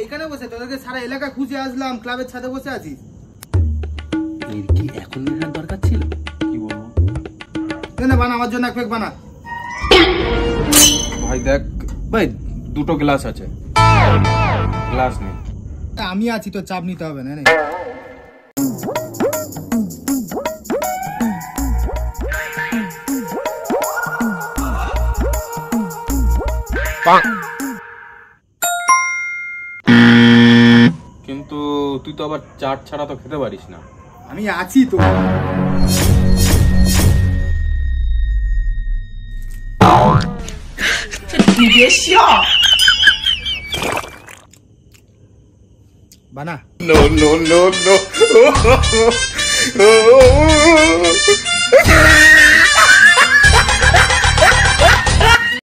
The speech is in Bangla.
এখানে বসে তোদেরকে সারা এলাকা খুঁজে আসলাম, ক্লাবের ছাদে বসে আছিস। এর কি এখন নেওয়ার দরকার ছিল? কি বলবো না বানা, আমার জন্য এক প্যাক বানা। ভাই দেখ ভাই, দুটো গ্লাস আছে, গ্লাস নেই। আমি আছি, তো চাপ নিতে হবে না। কিন্তু তুই তো আবার চাট ছাড়া তো খেতে পারিস না। আমি আছি তো। বানা। No, no, no, no.